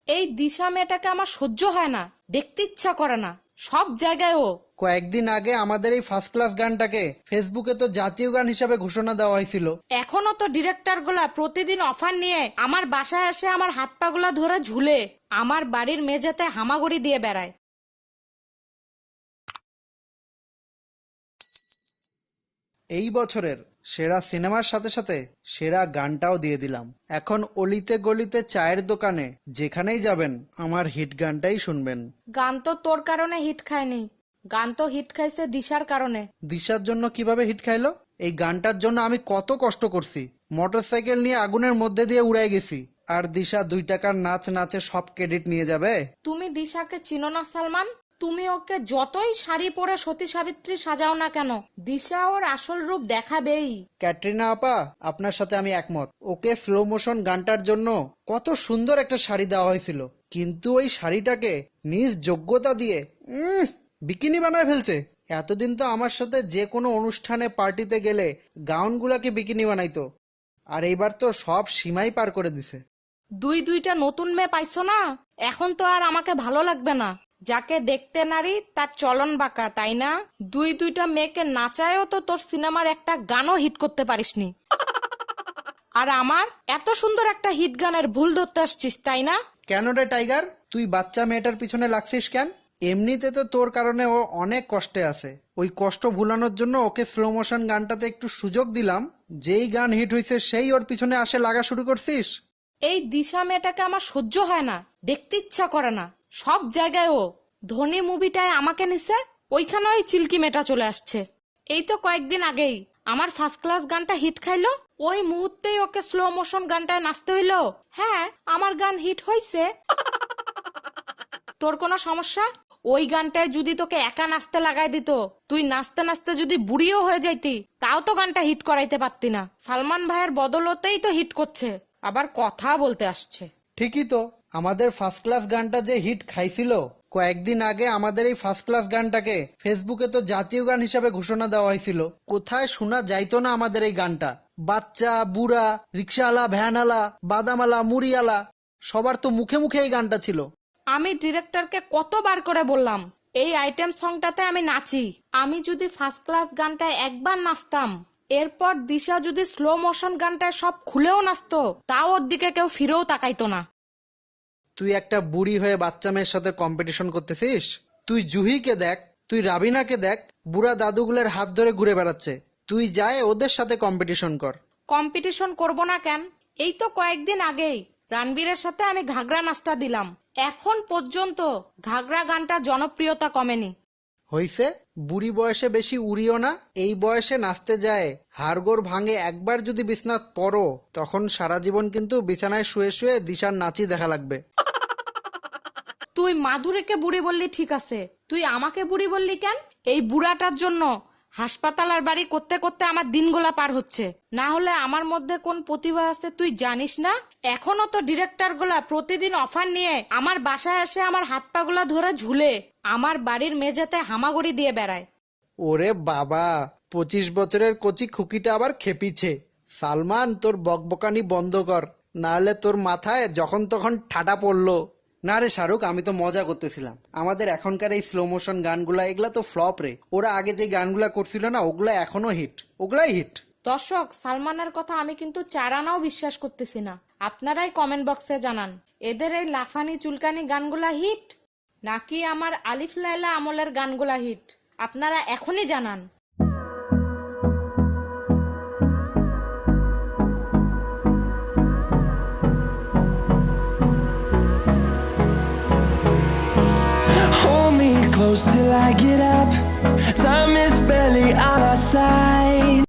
এই দিশা মেয়েটাকে আমার সহ্য হয় না, দেখতে ইচ্ছা করে না, সব জায়গায় ও। কয়েকদিন আগে আমাদের এই ফার্স্ট ক্লাস গানটাকে ফেসবুকে তো জাতীয় গান হিসাবে ঘোষণা দেওয়া হয়েছিল। এখনো তো ডিরেক্টর গুলা প্রতিদিন অফার নিয়ে আমার বাসায় এসে আমার হাত পা গুলা ধরে ঝুলে আমার বাড়ির মেঝেতে হামাগুড়ি দিয়ে বেড়ায়। এই বছরের সেরা সিনেমার সাথে সাথে সেরা গানটাও দিয়ে দিলাম। এখন অলিতে গলিতে চায়ের দোকানে যেখানেই যাবেন আমার হিট গানটাই শুনবেন। গান তো তোর কারণে হিট খায়নি, গান তো হিট খাইছে দিশার কারণে। দিশার জন্য কিভাবে হিট খাইলো? এই গানটার জন্য আমি কত কষ্ট করছি, মোটরসাইকেল নিয়ে আগুনের মধ্যে দিয়ে উড়াই গেছি, আর দিশা 2 টাকার নাচ নাচে সব ক্রেডিট নিয়ে যাবে। তুমি দিশাকে চিনো না সালমান? তুমি ওকে যতই শাড়ি পরে সতী সাবিত্রী সাজাও না কেন, দিশা ওর আসল রূপ দেখাবেই। ক্যাটরিনা আপা, আপনার সাথে আমি একমত। ওকে স্লো মোশন গানটার জন্য কত সুন্দর একটা শাড়ি দেওয়া হয়েছিল, কিন্তু ওই শাড়িটাকে নিজ যোগ্যতা দিয়ে বিকিনি বানায় ফেলছে। এতদিন তো আমার সাথে যে কোনো অনুষ্ঠানে পার্টিতে গেলে গাউনগুলাকে বিকিনি বানাইতো, আর এইবার তো সব সীমাই পার করে দিছে। দুইটা নতুন মেয়ে পাইছো না, এখন তো আর আমাকে ভালো লাগবে না। যাকে দেখতে নারী তার চলন বাঁকা, তাই না? দুইটা মেয়েকে নাচায়ও তো তোর সিনেমার একটা গানও হিট করতে পারিসনি। আর আমার এত সুন্দর একটা হিট গানের ভুল ধরতে আসছিস, তাই না? কেন রে টাইগার, তুই বাচ্চা মেয়েটার পিছনে লাগছিস কেন? এমনিতে তো তোর কারণে ও অনেক কষ্টে আছে। ওই কষ্ট ভুলানোর জন্য ওকে স্লো মোশন গানটাতে একটু সুযোগ দিলাম। যেই গান হিট হয়েছে সেই ওর পিছনে আসে লাগা শুরু করছিস। এই দিশা মেয়েটাকে আমার সহ্য হয় না, দেখতে ইচ্ছা করে না, সব জায়গায় ও। ধনী মুভিটায় আমাকে নিছে, ওইখানে ওই চিল্কি মেয়েটা চলে আসছে। এই তো কয়েকদিন আগেই আমার ফার্স্ট ক্লাস গানটা হিট খাইলো, ওই মুহূর্তেই ওকে স্লো মোশন গানটায় নাচতে হইলো। হ্যাঁ, আমার গান হিট হয়েছে। তোর কোনো সমস্যা? ওই গানটায় যদি তোকে একা নাচতে লাগাই দিত, তুই নাচতে নাচতে যদি বুড়িও হয়ে যাইতি, তাও তো গানটা হিট করাইতে পারতি না। সালমান ভাইয়ের বদলতেই তো হিট করছে, আবার কথা বলতে আসছে। ঠিকই তো, আমাদের ফার্স্ট ক্লাস গানটা যে হিট খাইছিল, কয়েকদিন আগে আমাদের এই ফার্স্ট ক্লাস গানটাকে ফেসবুকে তো জাতীয় গান হিসাবে ঘোষণা দেওয়া হয়েছিল। কোথায় শোনা যাইতো না আমাদের এই গানটা? বাচ্চা, বুড়া, রিক্সাওয়ালা, ভ্যানওয়ালা, বাদামালা, মুড়িওয়ালা, সবার তো মুখে মুখে এই গানটা ছিল। আমি ডিরেক্টরকে কতবার করে বললাম এই আইটেম সংটাতে আমি নাচি। আমি যদি ফার্স্ট ক্লাস গানটায় একবার নাচতাম, এরপর দিশা যদি স্লো মোশন গানটায় সব খুলেও নাচতো, তাও ওর দিকে কেউ ফিরেও তাকাইতো না। তুই একটা বুড়ি হয়ে বাচ্চা মেয়ের সাথে কম্পিটিশন করতেছিস? তুই জুহিকে দেখ, তুই রাবিনাকে দেখ, বুড়া দাদুগুলোর হাত ধরে ঘুরে বেড়াচ্ছে। তুই যায় ওদের সাথে কম্পিটিশন কর। কম্পিটিশন করব না কেন? এই তো কয়েকদিন আগেই রণবীরের সাথে আমি ঘাগরা নাচটা দিলাম, এখন পর্যন্ত ঘাগরা গানটা জনপ্রিয়তা কমেনি। হইছে, বুড়ি বয়সে বেশি উড়িও না। এই বয়সে নাচতে যায় হাড়গোড় ভাঙে, একবার যদি বিছনাত পড়ো তখন সারা জীবন কিন্তু বিছানায় শুয়ে শুয়ে দিশার নাচই দেখা লাগবে। তুই মাধুরীকে বুড়ি বললি ঠিক আছে, তুই আমাকে বুড়ি বললি কেন? এই বুড়াটার জন্য হাসপাতাল আর বাড়ি করতে করতে আমার দিনগুলা পার হচ্ছে। না হলে আমার মধ্যে কোন প্রতিভা আছে তুই জানিস না? এখনো তো ডিরেক্টর গুলা প্রতিদিন অফার নিয়ে আমার বাসায় এসে আমার হাত পা গুলা ধরে ঝুলে আমার বাড়ির মেঝেতে হামাগুড়ি দিয়ে বেড়ায়। ওরে বাবা, 25 বছরের কচি খুকিটা আবার খেপিছে। সালমান, তোর বকবকানি বন্ধ কর, নাহলে তোর মাথায় যখন তখন ঠাডা পড়লো। না রে শাহরুখ, আমি তো মজা করতেছিলাম। আমাদের এখনকার এই স্লো মোশন গানগুলা এগুলা তো ফ্লপ রে। ওরা আগে যে গানগুলা করছিল না, ওগুলা এখনো হিট, ওগুলাই হিট। দর্শক, সালমানের কথা আমি কিন্তু চারানাও বিশ্বাস করতেছি না। আপনারাই কমেন্ট বক্সে জানান, এদের এই লাফানি চুলকানি গানগুলা হিট নাকি আমার আলিফ লায়লা আমলের গানগুলা হিট? আপনারা এখনই জানান। Hold me close till I get up. Time is barely on our side.